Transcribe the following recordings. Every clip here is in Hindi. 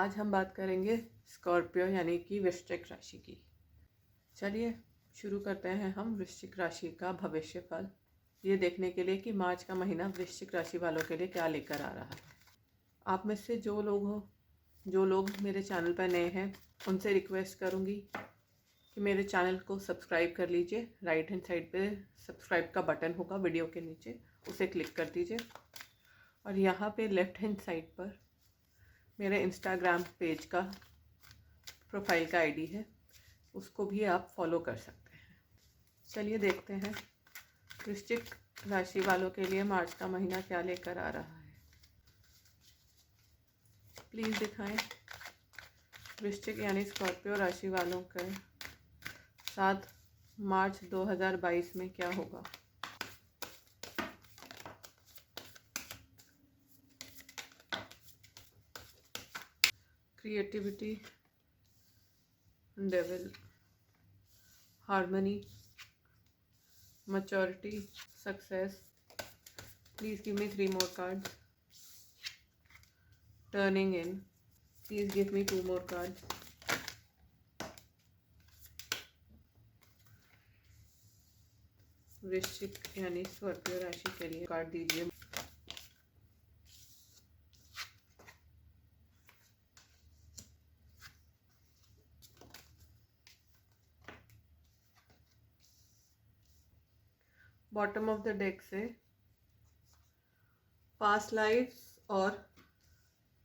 आज हम बात करेंगे स्कॉर्पियो यानी कि वृश्चिक राशि की। चलिए शुरू करते हैं हम वृश्चिक राशि का भविष्य फल, ये देखने के लिए कि मार्च का महीना वृश्चिक राशि वालों के लिए क्या लेकर आ रहा है। आप में से जो लोग मेरे चैनल पर नए हैं उनसे रिक्वेस्ट करूंगी कि मेरे चैनल को सब्सक्राइब कर लीजिए। राइट हैंड साइड पे सब्सक्राइब का बटन होगा वीडियो के नीचे, उसे क्लिक कर दीजिए। और यहाँ पे लेफ़्ट हैंड साइड पर मेरे इंस्टाग्राम पेज का प्रोफाइल का आईडी है, उसको भी आप फॉलो कर सकते हैं। चलिए देखते हैं वृश्चिक राशि वालों के लिए मार्च का महीना क्या लेकर आ रहा है। प्लीज़ दिखाएं वृश्चिक यानी स्कॉर्पियो राशि वालों के साथ मार्च 2022 में क्या होगा। Creativity, devil, harmony, maturity, success. Please give me 3 more cards. Turning in. Please give me 2 more cards. वृश्चिक यानी स्कॉर्पियो राशि के लिए कार्ड दीजिए। बॉटम ऑफ द डेक से पास्ट लाइफ्स और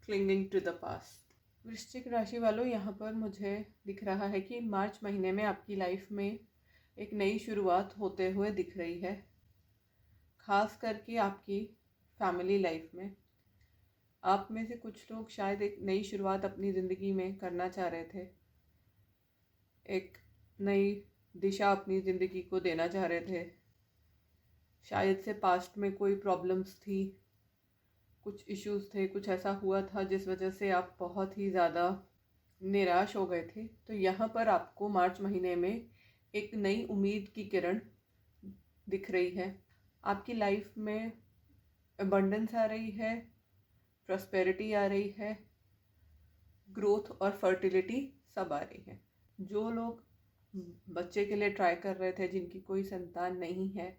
क्लिंगिंग टू द पास्ट। वृश्चिक राशि वालों, यहाँ पर मुझे दिख रहा है कि मार्च महीने में आपकी लाइफ में एक नई शुरुआत होते हुए दिख रही है। खास करके आपकी फैमिली लाइफ में आप में से कुछ लोग शायद एक नई शुरुआत अपनी ज़िंदगी में करना चाह रहे थे, एक नई दिशा अपनी ज़िंदगी को देना चाह रहे थे। शायद से पास्ट में कोई प्रॉब्लम्स थी, कुछ इश्यूज थे, कुछ ऐसा हुआ था जिस वजह से आप बहुत ही ज़्यादा निराश हो गए थे। तो यहाँ पर आपको मार्च महीने में एक नई उम्मीद की किरण दिख रही है। आपकी लाइफ में अबंडेंस आ रही है, प्रॉस्पेरिटी आ रही है, ग्रोथ और फर्टिलिटी सब आ रही है। जो लोग बच्चे के लिए ट्राई कर रहे थे, जिनकी कोई संतान नहीं है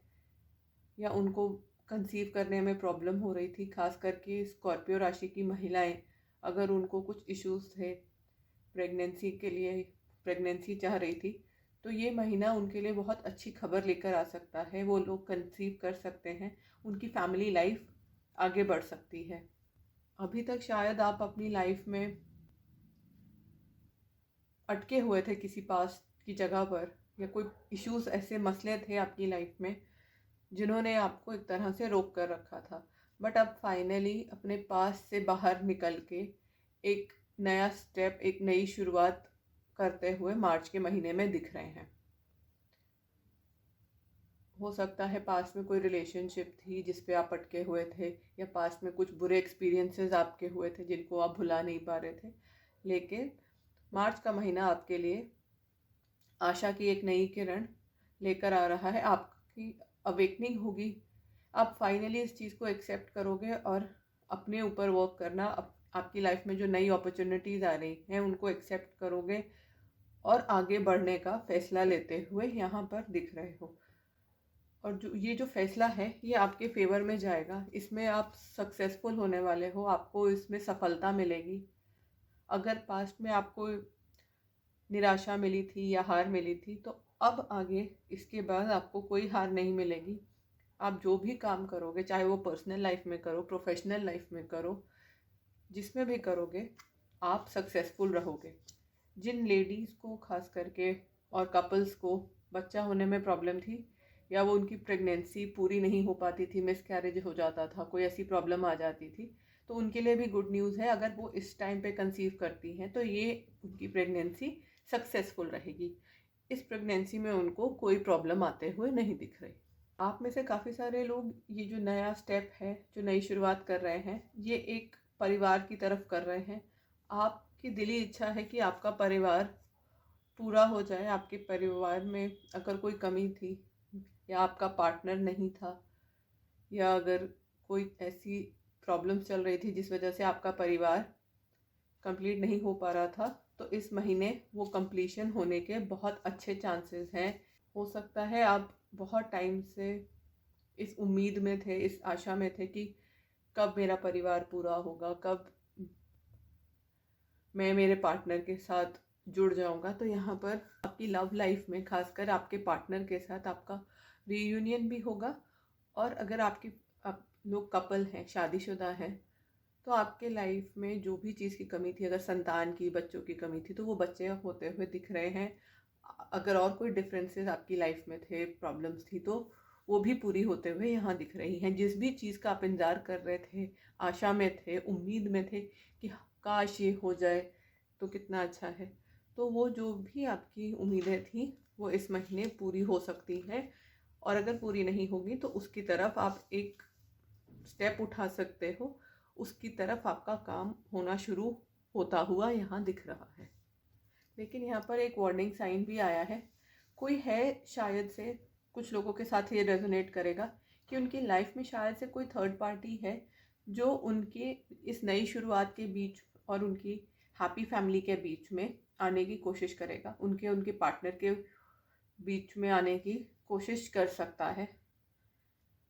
या उनको कंसीव करने में प्रॉब्लम हो रही थी, खास करके स्कॉर्पियो राशि की महिलाएं, अगर उनको कुछ इश्यूज थे, प्रेगनेंसी के लिए प्रेगनेंसी चाह रही थी, तो ये महीना उनके लिए बहुत अच्छी खबर लेकर आ सकता है। वो लोग कंसीव कर सकते हैं, उनकी फैमिली लाइफ आगे बढ़ सकती है। अभी तक शायद आप अपनी लाइफ में अटके हुए थे किसी पास की जगह पर, या कोई इश्यूज ऐसे मसले थे आपकी लाइफ में जिन्होंने आपको एक तरह से रोक कर रखा था। बट अब फाइनली अपने पास से बाहर निकल के एक नया स्टेप, एक नई शुरुआत करते हुए मार्च के महीने में दिख रहे हैं। हो सकता है पास्ट में कोई रिलेशनशिप थी जिस पे आप अटके हुए थे, या पास्ट में कुछ बुरे एक्सपीरियंसेस आपके हुए थे जिनको आप भुला नहीं पा रहे थे। लेकिन मार्च का महीना आपके लिए आशा की एक नई किरण लेकर आ रहा है। आपकी अवेकनिंग होगी, आप फाइनली इस चीज़ को एक्सेप्ट करोगे और अपने ऊपर वर्क करना, आपकी लाइफ में जो नई अपॉर्चुनिटीज़ आ रही हैं उनको एक्सेप्ट करोगे और आगे बढ़ने का फैसला लेते हुए यहाँ पर दिख रहे हो। और जो फैसला है ये आपके फेवर में जाएगा, इसमें आप सक्सेसफुल होने वाले हो, आपको इसमें सफलता मिलेगी। अगर पास्ट में आपको निराशा मिली थी या हार मिली थी, तो अब आगे इसके बाद आपको कोई हार नहीं मिलेगी। आप जो भी काम करोगे, चाहे वो पर्सनल लाइफ में करो, प्रोफेशनल लाइफ में करो, जिसमें भी करोगे आप सक्सेसफुल रहोगे। जिन लेडीज़ को खास करके और कपल्स को बच्चा होने में प्रॉब्लम थी, या वो उनकी प्रेगनेंसी पूरी नहीं हो पाती थी, मिसकैरेज हो जाता था, कोई ऐसी प्रॉब्लम आ जाती थी, तो उनके लिए भी गुड न्यूज़ है। अगर वो इस टाइम पे कंसीव करती हैं तो ये उनकी प्रेगनेंसी सक्सेसफुल रहेगी। इस प्रेगनेंसी में उनको कोई प्रॉब्लम आते हुए नहीं दिख रही। आप में से काफ़ी सारे लोग ये जो नया स्टेप है, जो नई शुरुआत कर रहे हैं, ये एक परिवार की तरफ कर रहे हैं। आपकी दिली इच्छा है कि आपका परिवार पूरा हो जाए। आपके परिवार में अगर कोई कमी थी, या आपका पार्टनर नहीं था, या अगर कोई ऐसी प्रॉब्लम चल रही थी जिस वजह से आपका परिवार कंप्लीट नहीं हो पा रहा था, तो इस महीने वो कंप्लीशन होने के बहुत अच्छे चांसेस हैं। हो सकता है आप बहुत टाइम से इस उम्मीद में थे, इस आशा में थे कि कब मेरा परिवार पूरा होगा, कब मैं मेरे पार्टनर के साथ जुड़ जाऊंगा। तो यहाँ पर आपकी लव लाइफ में, खासकर आपके पार्टनर के साथ आपका रीयूनियन भी होगा। और अगर आप लोग कपल हैं, शादीशुदा हैं, तो आपके लाइफ में जो भी चीज़ की कमी थी, अगर संतान की, बच्चों की कमी थी, तो वो बच्चे होते हुए दिख रहे हैं। अगर और कोई डिफरेंसेस आपकी लाइफ में थे, प्रॉब्लम्स थी, तो वो भी पूरी होते हुए यहाँ दिख रही हैं। जिस भी चीज़ का आप इंतज़ार कर रहे थे, आशा में थे, उम्मीद में थे कि काश ये हो जाए तो कितना अच्छा है, तो वो जो भी आपकी उम्मीदें थी वो इस महीने पूरी हो सकती हैं। और अगर पूरी नहीं होगी तो उसकी तरफ आप एक स्टेप उठा सकते हो, उसकी तरफ आपका काम होना शुरू होता हुआ यहाँ दिख रहा है। लेकिन यहाँ पर एक वार्निंग साइन भी आया है। कोई है, शायद से कुछ लोगों के साथ ये रेजोनेट करेगा कि उनकी लाइफ में शायद से कोई थर्ड पार्टी है जो उनके इस नई शुरुआत के बीच और उनकी हैप्पी फैमिली के बीच में आने की कोशिश करेगा, उनके पार्टनर के बीच में आने की कोशिश कर सकता है।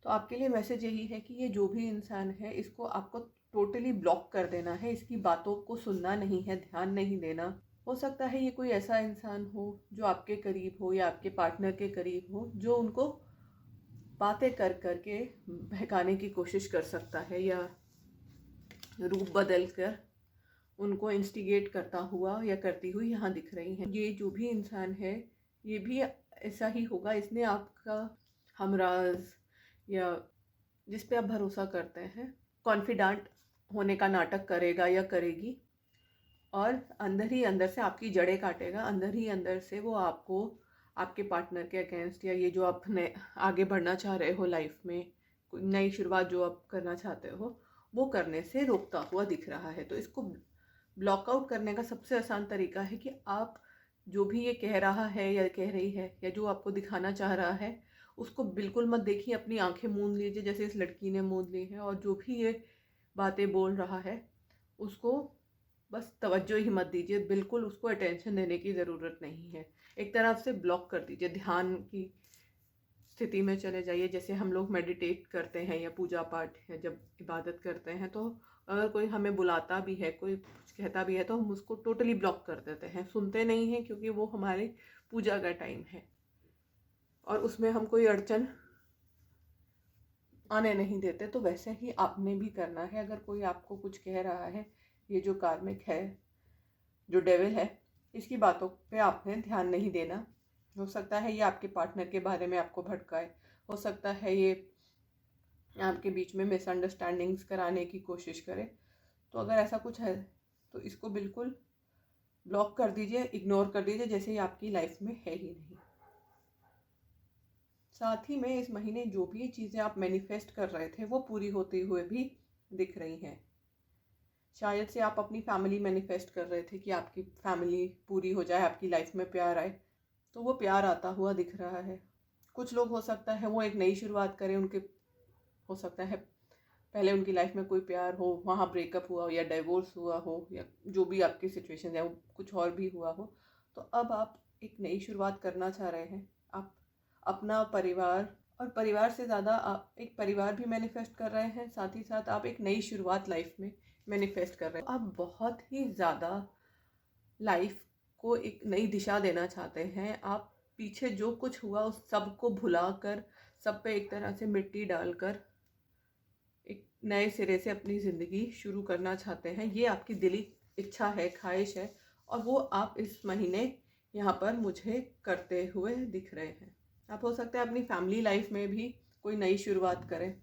तो आपके लिए मैसेज यही है कि ये जो भी इंसान है, इसको आपको टोटली ब्लॉक कर देना है, इसकी बातों को सुनना नहीं है, ध्यान नहीं देना। हो सकता है ये कोई ऐसा इंसान हो जो आपके करीब हो या आपके पार्टनर के करीब हो, जो उनको बातें कर करके बहकाने की कोशिश कर सकता है या रूप बदल कर उनको इंस्टिगेट करता हुआ या करती हुई यहाँ दिख रही हैं। ये जो भी इंसान है, ये भी ऐसा ही होगा। इसने आपका हमराज या जिस पे आप भरोसा करते हैं, कॉन्फिडेंट होने का नाटक करेगा या करेगी, और अंदर ही अंदर से आपकी जड़ें काटेगा। अंदर ही अंदर से वो आपको आपके पार्टनर के अगेंस्ट, या ये जो आप आगे बढ़ना चाह रहे हो लाइफ में, कोई नई शुरुआत जो आप करना चाहते हो, वो करने से रोकता हुआ दिख रहा है। तो इसको ब्लॉकआउट करने का सबसे आसान तरीका है कि आप जो भी ये कह रहा है या कह रही है या जो आपको दिखाना चाह रहा है, उसको बिल्कुल मत देखिए, अपनी आंखें मूंद लीजिए जैसे इस लड़की ने मूंद ली है। और जो भी ये बातें बोल रहा है उसको बस तवज्जो ही मत दीजिए, बिल्कुल उसको अटेंशन देने की ज़रूरत नहीं है। एक तरफ से ब्लॉक कर दीजिए, ध्यान की स्थिति में चले जाइए। जैसे हम लोग मेडिटेट करते हैं या पूजा पाठ या जब इबादत करते हैं, तो अगर कोई हमें बुलाता भी है, कोई कुछ कहता भी है, तो हम उसको टोटली ब्लॉक कर देते हैं, सुनते नहीं हैं, क्योंकि वो हमारी पूजा का टाइम है और उसमें हम कोई अड़चन आने नहीं देते। तो वैसे ही आपने भी करना है। अगर कोई आपको कुछ कह रहा है, ये जो कार्मिक है, जो डेविल है, इसकी बातों पे आपने ध्यान नहीं देना। हो सकता है ये आपके पार्टनर के बारे में आपको भटकाए, हो सकता है ये आपके बीच में मिसअंडरस्टैंडिंग्स कराने की कोशिश करे। तो अगर ऐसा कुछ है तो इसको बिल्कुल ब्लॉक कर दीजिए, इग्नोर कर दीजिए, जैसे ये आपकी लाइफ में है ही नहीं। साथ ही में इस महीने जो भी चीज़ें आप मैनिफेस्ट कर रहे थे वो पूरी होते हुए भी दिख रही हैं। शायद से आप अपनी फैमिली मैनिफेस्ट कर रहे थे कि आपकी फैमिली पूरी हो जाए, आपकी लाइफ में प्यार आए, तो वो प्यार आता हुआ दिख रहा है। कुछ लोग हो सकता है वो एक नई शुरुआत करें, उनके हो सकता है पहले उनकी लाइफ में कोई प्यार हो, वहाँ ब्रेकअप हुआ हो या डिवोर्स हुआ हो या जो भी आपकी सिचुएशन है वो कुछ और भी हुआ हो, तो अब आप एक नई शुरुआत करना चाह रहे हैं। आप अपना परिवार, और परिवार से ज़्यादा आप एक परिवार भी मैनिफेस्ट कर रहे हैं, साथ ही साथ आप एक नई शुरुआत लाइफ में मैनिफेस्ट कर रहे हैं। आप बहुत ही ज़्यादा लाइफ को एक नई दिशा देना चाहते हैं। आप पीछे जो कुछ हुआ उस सब को भुला कर, सब पे एक तरह से मिट्टी डालकर एक नए सिरे से अपनी ज़िंदगी शुरू करना चाहते हैं। ये आपकी दिली इच्छा है, ख्वाहिश है, और वो आप इस महीने यहाँ पर मुझे करते हुए दिख रहे हैं। आप हो सकता है अपनी फैमिली लाइफ में भी कोई नई शुरुआत करें,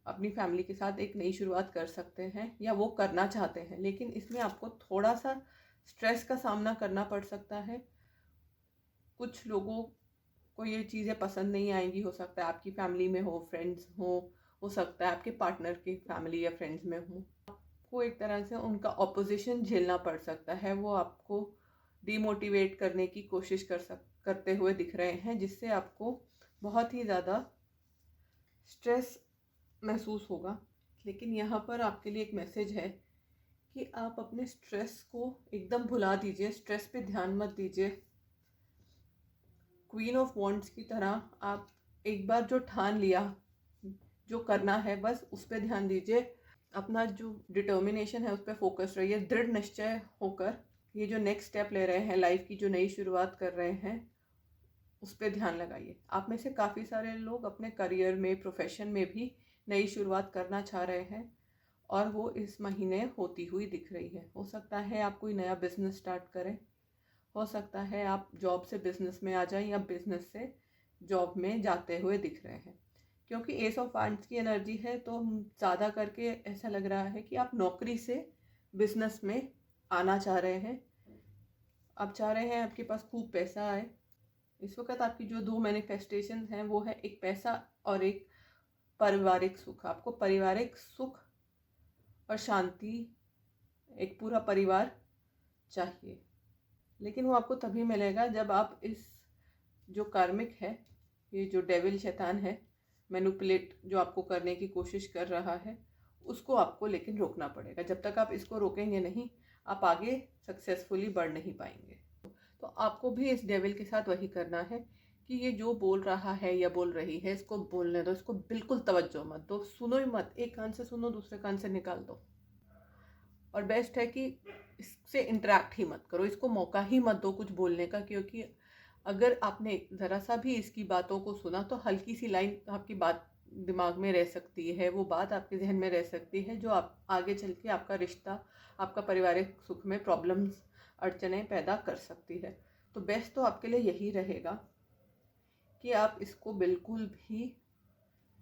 अपनी फैमिली के साथ एक नई शुरुआत कर सकते हैं या वो करना चाहते हैं, लेकिन इसमें आपको थोड़ा सा स्ट्रेस का सामना करना पड़ सकता है। कुछ लोगों को ये चीज़ें पसंद नहीं आएंगी। हो सकता है आपकी फैमिली में हो, फ्रेंड्स हो सकता है आपके पार्टनर की फैमिली या फ्रेंड्स में हो, आपको एक तरह से उनका ऑपोजिशन झेलना पड़ सकता है। वो आपको डीमोटिवेट करने की कोशिश करते हुए दिख रहे हैं, जिससे आपको बहुत ही ज़्यादा स्ट्रेस महसूस होगा। लेकिन यहाँ पर आपके लिए एक मैसेज है कि आप अपने स्ट्रेस को एकदम भुला दीजिए, स्ट्रेस पे ध्यान मत दीजिए। क्वीन ऑफ वॉन्ड्स की तरह आप एक बार जो ठान लिया, जो करना है, बस उस पर ध्यान दीजिए। अपना जो डिटर्मिनेशन है उस पर फोकस रहिए, दृढ़ निश्चय होकर ये जो नेक्स्ट स्टेप ले रहे हैं, लाइफ की जो नई शुरुआत कर रहे हैं, उस पर ध्यान लगाइए। आप में से काफ़ी सारे लोग अपने करियर में, प्रोफेशन में भी नई शुरुआत करना चाह रहे हैं और वो इस महीने होती हुई दिख रही है। हो सकता है आप कोई नया बिजनेस स्टार्ट करें, हो सकता है आप जॉब से बिजनेस में आ जाएं या बिजनेस से जॉब में जाते हुए दिख रहे हैं। क्योंकि एस ऑफ वांड्स की एनर्जी है तो ज़्यादा करके ऐसा लग रहा है कि आप नौकरी से बिजनेस में आना चाह रहे हैं। आप चाह रहे हैं आपके पास खूब पैसा आए। इस वक्त आपकी जो दो मैनिफेस्टेशन हैं वो है एक पैसा और एक पारिवारिक सुख। आपको पारिवारिक सुख और शांति, एक पूरा परिवार चाहिए, लेकिन वो आपको तभी मिलेगा जब आप इस जो कार्मिक है, ये जो डेविल शैतान है, मैनिपुलेट जो आपको करने की कोशिश कर रहा है, उसको आपको लेकिन रोकना पड़ेगा। जब तक आप इसको रोकेंगे नहीं, आप आगे सक्सेसफुली बढ़ नहीं पाएंगे। तो आपको भी इस डेविल के साथ वही करना है कि ये जो बोल रहा है या बोल रही है, इसको बोलने दो, इसको बिल्कुल तवज्जो मत दो, सुनो ही मत। एक कान से सुनो, दूसरे कान से निकाल दो। और बेस्ट है कि इससे इंटरेक्ट ही मत करो, इसको मौका ही मत दो कुछ बोलने का। क्योंकि अगर आपने ज़रा सा भी इसकी बातों को सुना तो हल्की सी लाइन आपकी बात दिमाग में रह सकती है, वो बात आपके जहन में रह सकती है, जो आप आगे चल के आपका रिश्ता, आपका पारिवारिक सुख में प्रॉब्लम्स, अड़चने पैदा कर सकती है। तो बेस्ट तो आपके लिए यही रहेगा कि आप इसको बिल्कुल भी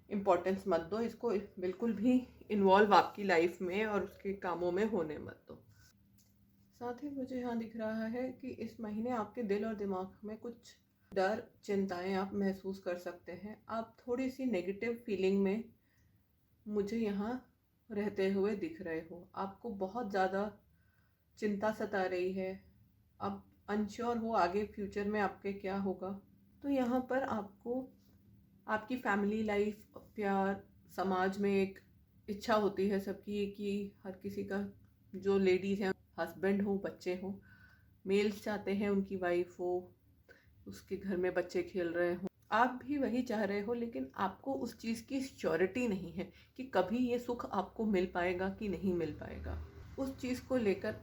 इम्पोर्टेंस मत दो, इसको बिल्कुल भी इन्वॉल्व आपकी लाइफ में और उसके कामों में होने मत दो। साथ ही मुझे यहाँ दिख रहा है कि इस महीने आपके दिल और दिमाग में कुछ डर, चिंताएं आप महसूस कर सकते हैं। आप थोड़ी सी नेगेटिव फीलिंग में मुझे यहाँ रहते हुए दिख रहे हो। आपको बहुत ज़्यादा चिंता सता रही है, आप अनश्योर हो आगे फ्यूचर में आपके क्या होगा। तो यहाँ पर आपको आपकी फैमिली लाइफ, प्यार, समाज में एक इच्छा होती है सबकी कि हर किसी का, जो लेडीज़ हैं, हस्बैंड हो, बच्चे हो, मेल्स चाहते हैं उनकी वाइफ हो, उसके घर में बच्चे खेल रहे हो। आप भी वही चाह रहे हो, लेकिन आपको उस चीज़ की श्योरिटी नहीं है कि कभी ये सुख आपको मिल पाएगा कि नहीं मिल पाएगा। उस चीज़ को लेकर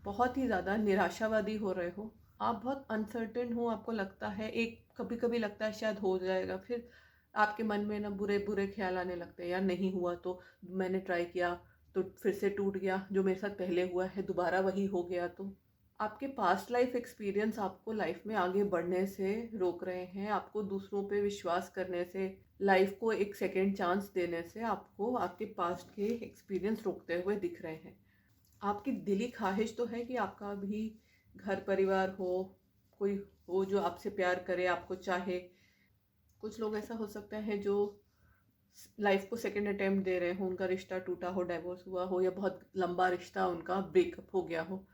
बहुत ही ज़्यादा निराशावादी हो रहे हो। आप बहुत अनसर्टेन हो, आपको लगता है, एक कभी कभी लगता है शायद हो जाएगा, फिर आपके मन में ना बुरे बुरे ख्याल आने लगते हैं, यार नहीं हुआ तो, मैंने ट्राई किया तो फिर से टूट गया, जो मेरे साथ पहले हुआ है दोबारा वही हो गया। तो आपके पास्ट लाइफ एक्सपीरियंस आपको लाइफ में आगे बढ़ने से रोक रहे हैं, आपको दूसरों पे विश्वास करने से, लाइफ को एक सेकेंड चांस देने से आपको आपके पास्ट के एक्सपीरियंस रोकते हुए दिख रहे हैं। आपकी दिली ख्वाहिश तो है कि आपका भी घर परिवार हो, कोई हो जो आपसे प्यार करे, आपको चाहे। कुछ लोग ऐसा हो सकता है जो लाइफ को सेकंड अटेम्प्ट दे रहे हो, उनका रिश्ता टूटा हो, डाइवोर्स हुआ हो, या बहुत लंबा रिश्ता उनका ब्रेकअप हो गया हो,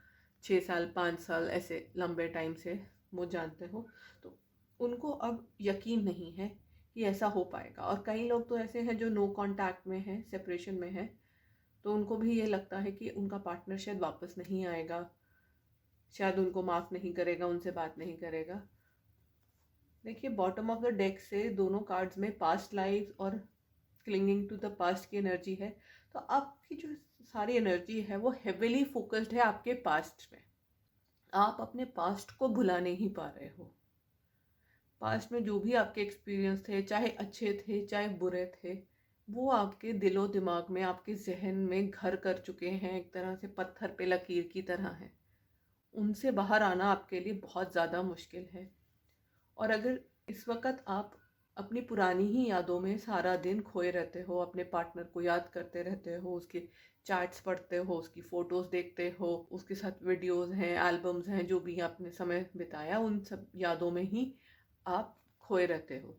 6 साल 5 साल ऐसे लंबे टाइम से वो जानते हो, तो उनको अब यकीन नहीं है कि ऐसा हो पाएगा। और कई लोग तो ऐसे हैं जो नो कांटेक्ट में हैं, सेपरेशन में हैं, तो उनको भी ये लगता है कि उनका पार्टनर शायद वापस नहीं आएगा, शायद उनको माफ़ नहीं करेगा, उनसे बात नहीं करेगा। देखिए, बॉटम ऑफ द डेक से दोनों कार्ड्स में पास्ट लाइफ और क्लिंगिंग टू द पास्ट की एनर्जी है। तो आपकी जो सारी एनर्जी है वो हेविली फोकस्ड है आपके पास्ट में। आप अपने पास्ट को भुला नहीं पा रहे हो। पास्ट में जो भी आपके एक्सपीरियंस थे, चाहे अच्छे थे चाहे बुरे थे, वो आपके दिलो दिमाग में, आपके जहन में घर कर चुके हैं, एक तरह से पत्थर पे लकीर की तरह है। उनसे बाहर आना आपके लिए बहुत ज़्यादा मुश्किल है। और अगर इस वक्त आप अपनी पुरानी ही यादों में सारा दिन खोए रहते हो, अपने पार्टनर को याद करते रहते हो, उसके चैट्स पढ़ते हो, उसकी फ़ोटोज़ देखते हो, उसके साथ वीडियोज़ हैं, एल्बम्स हैं, जो भी आपने समय बिताया, उन सब यादों में ही आप खोए रहते हो,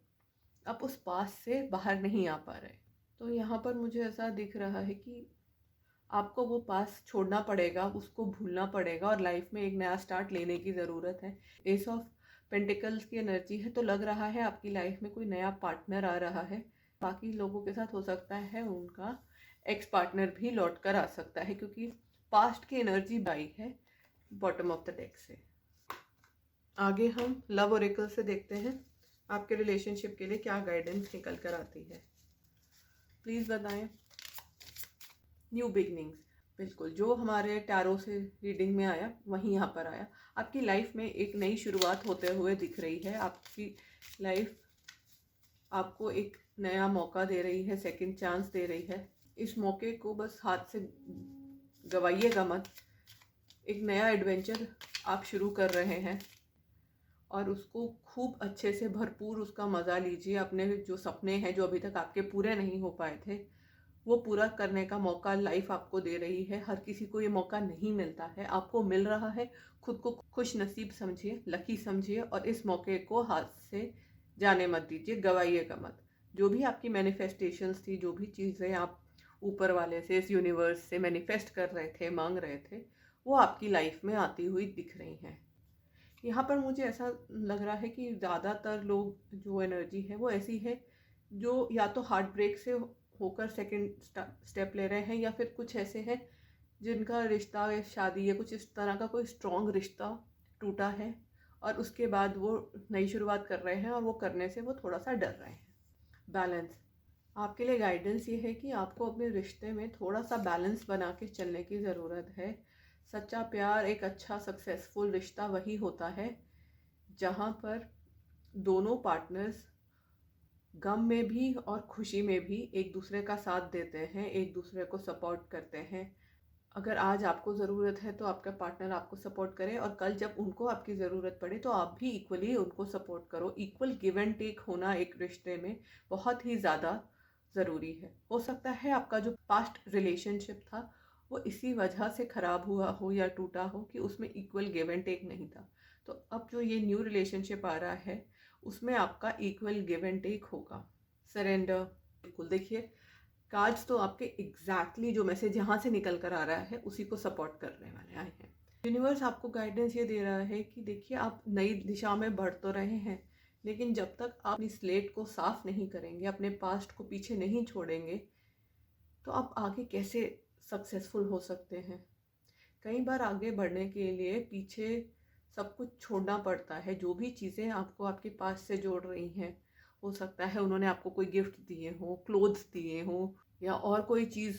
आप उस पास से बाहर नहीं आ पा रहे। तो यहाँ पर मुझे ऐसा दिख रहा है कि आपको वो पास छोड़ना पड़ेगा, उसको भूलना पड़ेगा और लाइफ में एक नया स्टार्ट लेने की ज़रूरत है। एस ऑफ पेंटिकल्स की एनर्जी है, तो लग रहा है आपकी लाइफ में कोई नया पार्टनर आ रहा है। बाकी लोगों के साथ हो सकता है उनका एक्स पार्टनर भी लौट कर आ सकता है, क्योंकि पास्ट की एनर्जी आई है बॉटम ऑफ द डेक से। आगे हम लव ओरेकल से देखते हैं आपके रिलेशनशिप के लिए क्या गाइडेंस निकल कर आती है। प्लीज़ बताएं। न्यू बिगनिंग्स, बिल्कुल जो हमारे टैरो से रीडिंग में आया वहीं यहाँ पर आया। आपकी लाइफ में एक नई शुरुआत होते हुए दिख रही है। आपकी लाइफ आपको एक नया मौका दे रही है, सेकंड चांस दे रही है। इस मौके को बस हाथ से गवाइएगा मत। एक नया एडवेंचर आप शुरू कर रहे हैं और उसको खूब अच्छे से भरपूर उसका मज़ा लीजिए। अपने जो सपने हैं जो अभी तक आपके पूरे नहीं हो पाए थे वो पूरा करने का मौका लाइफ आपको दे रही है। हर किसी को ये मौका नहीं मिलता है, आपको मिल रहा है। खुद को खुश नसीब समझिए, लकी समझिए और इस मौके को हाथ से जाने मत दीजिए, गवाइएगा मत। जो भी आपकी मैनिफेस्टेशंस थी, जो भी चीज़ें आप ऊपर वाले से, इस यूनिवर्स से मैनिफेस्ट कर रहे थे, मांग रहे थे, वो आपकी लाइफ में आती हुई दिख रही हैं। यहाँ पर मुझे ऐसा लग रहा है कि ज़्यादातर लोग जो एनर्जी है वो ऐसी है जो या तो हार्ट ब्रेक से होकर सेकंड स्टेप ले रहे हैं, या फिर कुछ ऐसे हैं जिनका रिश्ता या शादी या कुछ इस तरह का कोई स्ट्रॉन्ग रिश्ता टूटा है और उसके बाद वो नई शुरुआत कर रहे हैं और वो करने से वो थोड़ा सा डर रहे हैं। बैलेंस, आपके लिए गाइडेंस ये है कि आपको अपने रिश्ते में थोड़ा सा बैलेंस बना के चलने की ज़रूरत है। सच्चा प्यार, एक अच्छा सक्सेसफुल रिश्ता वही होता है जहाँ पर दोनों पार्टनर्स गम में भी और खुशी में भी एक दूसरे का साथ देते हैं, एक दूसरे को सपोर्ट करते हैं। अगर आज आपको ज़रूरत है तो आपका पार्टनर आपको सपोर्ट करे और कल जब उनको आपकी ज़रूरत पड़े तो आप भी इक्वली उनको सपोर्ट करो। इक्वल गिव एंड टेक होना एक रिश्ते में बहुत ही ज़्यादा ज़रूरी है। हो सकता है आपका जो पास्ट रिलेशनशिप था वो इसी वजह से ख़राब हुआ हो या टूटा हो कि उसमें इक्वल गिव एंड टेक नहीं था। तो अब जो ये न्यू रिलेशनशिप आ रहा है उसमें आपका इक्वल गिव एंड टेक होगा। सरेंडर, बिल्कुल देखिए कार्ड्स तो आपके एग्जैक्टली जो मैसेज यहाँ से निकल कर आ रहा है उसी को सपोर्ट करने वाले आए हैं। यूनिवर्स आपको गाइडेंस ये दे रहा है कि देखिए आप नई दिशा में बढ़ तो रहे हैं, लेकिन जब तक आप अपनी स्लेट को साफ नहीं करेंगे, अपने पास्ट को पीछे नहीं छोड़ेंगे, तो आप आगे कैसे सक्सेसफुल हो सकते हैं। कई बार आगे बढ़ने के लिए पीछे सब कुछ छोड़ना पड़ता है। जो भी चीज़ें आपको आपके पास से जोड़ रही हैं, हो सकता है उन्होंने आपको कोई गिफ्ट दिए हो, क्लोथ्स दिए हो या और कोई चीज़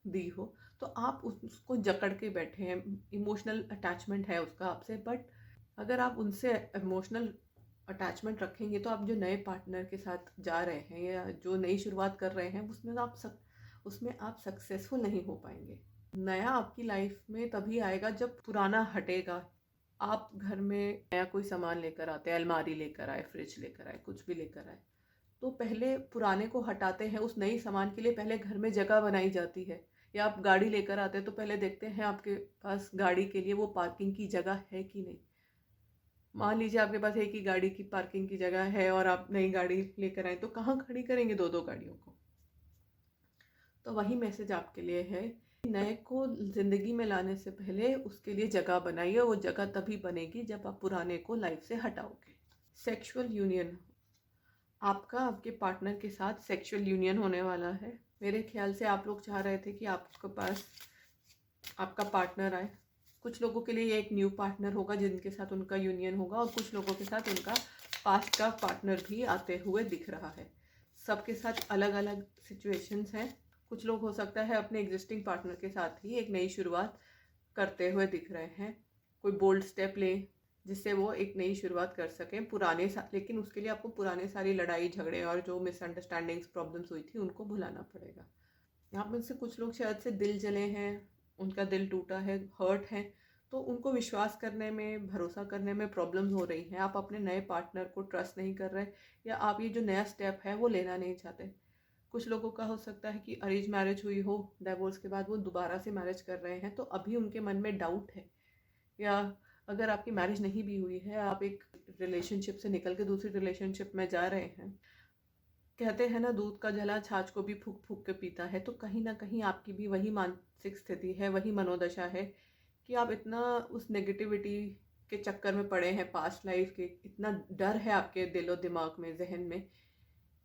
दी हो, तो आप उसको जकड़ के बैठे हैं, इमोशनल अटैचमेंट है उसका आपसे। बट अगर आप उनसे इमोशनल अटैचमेंट रखेंगे तो आप जो नए पार्टनर के साथ जा रहे हैं या जो नई शुरुआत कर रहे हैं उसमें आप सक्सेसफुल नहीं हो पाएंगे। नया आपकी लाइफ में तभी आएगा जब पुराना हटेगा। आप घर में नया कोई सामान लेकर आते हैं, अलमारी लेकर आए, फ्रिज लेकर आए, कुछ भी लेकर आए, तो पहले पुराने को हटाते हैं। उस नई सामान के लिए पहले घर में जगह बनाई जाती है। या आप गाड़ी लेकर आते हैं तो पहले देखते हैं आपके पास गाड़ी के लिए वो पार्किंग की जगह है कि नहीं। मान लीजिए आपके पास एक ही गाड़ी की पार्किंग की जगह है और आप नई गाड़ी लेकर आए, तो कहाँ खड़ी करेंगे दो दो गाड़ियों को। तो वही मैसेज आपके लिए है, नए को ज़िंदगी में लाने से पहले उसके लिए जगह बनाइए। वो जगह तभी बनेगी जब आप पुराने को लाइफ से हटाओगे। सेक्सुअल यूनियन, आपका आपके पार्टनर के साथ सेक्सुअल यूनियन होने वाला है। मेरे ख्याल से आप लोग चाह रहे थे कि आपके पास आपका पार्टनर आए। कुछ लोगों के लिए ये एक न्यू पार्टनर होगा जिनके साथ उनका यूनियन होगा, और कुछ लोगों के साथ उनका पास्ट का पार्टनर भी आते हुए दिख रहा है। सबके साथ अलग अलग सिचुएशंस हैं। कुछ लोग हो सकता है अपने एग्जिस्टिंग पार्टनर के साथ ही एक नई शुरुआत करते हुए दिख रहे हैं। कोई बोल्ड स्टेप लें जिससे वो एक नई शुरुआत कर सकें। लेकिन उसके लिए आपको पुराने सारी लड़ाई झगड़े और जो मिसअंडरस्टैंडिंग्स प्रॉब्लम्स हुई थी उनको भुलाना पड़ेगा। यहाँ में से कुछ लोग शायद से दिल जले हैं, उनका दिल टूटा है, हर्ट है, तो उनको विश्वास करने में, भरोसा करने में प्रॉब्लम्स हो रही हैं। आप अपने नए पार्टनर को ट्रस्ट नहीं कर रहे, या आप ये जो नया स्टेप है वो लेना नहीं चाहते। कुछ लोगों का हो सकता है कि अरेंज मैरिज हुई हो, डिवोर्स के बाद वो दोबारा से मैरिज कर रहे हैं, तो अभी उनके मन में डाउट है। या अगर आपकी मैरिज नहीं भी हुई है, आप एक रिलेशनशिप से निकल के दूसरी रिलेशनशिप में जा रहे हैं, कहते हैं ना दूध का जला छाछ को भी फूक फूक के पीता है, तो कहीं ना कहीं आपकी भी वही मानसिक स्थिति है, वही मनोदशा है कि आप इतना उस नेगेटिविटी के चक्कर में पड़े हैं, पास्ट लाइफ के इतना डर है आपके दिलो दिमाग में, जहन में,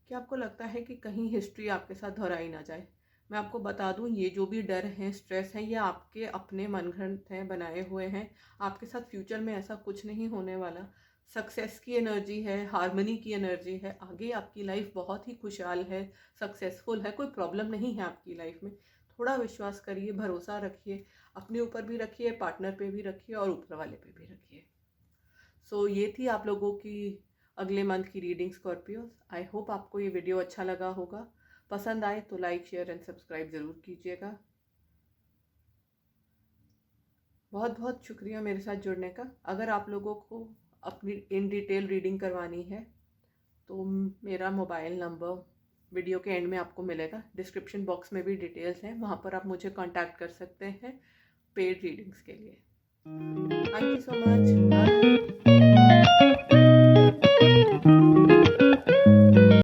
कि आपको लगता है कि कहीं हिस्ट्री आपके साथ दोहराई ना जाए। मैं आपको बता दूं, ये जो भी डर है, स्ट्रेस है, ये आपके अपने मनगढ़ंत हैं, बनाए हुए हैं। आपके साथ फ्यूचर में ऐसा कुछ नहीं होने वाला। सक्सेस की एनर्जी है, हार्मनी की एनर्जी है, आगे आपकी लाइफ बहुत ही खुशहाल है, सक्सेसफुल है, कोई प्रॉब्लम नहीं है आपकी लाइफ में। थोड़ा विश्वास करिए, भरोसा रखिए, अपने ऊपर भी रखिए, पार्टनर पे भी रखिए और ऊपर वाले पे भी रखिए। सो ये थी आप लोगों की अगले मंथ की रीडिंग स्कॉर्पियोज। आई होप आपको ये वीडियो अच्छा लगा होगा। पसंद आए तो लाइक, शेयर एंड सब्सक्राइब ज़रूर कीजिएगा। बहुत बहुत शुक्रिया मेरे साथ जुड़ने का। अगर आप लोगों को अपनी इन डिटेल रीडिंग करवानी है तो मेरा मोबाइल नंबर वीडियो के एंड में आपको मिलेगा। डिस्क्रिप्शन बॉक्स में भी डिटेल्स हैं, वहाँ पर आप मुझे कांटेक्ट कर सकते हैं पेड रीडिंग्स के लिए। Thank you so much. Bye.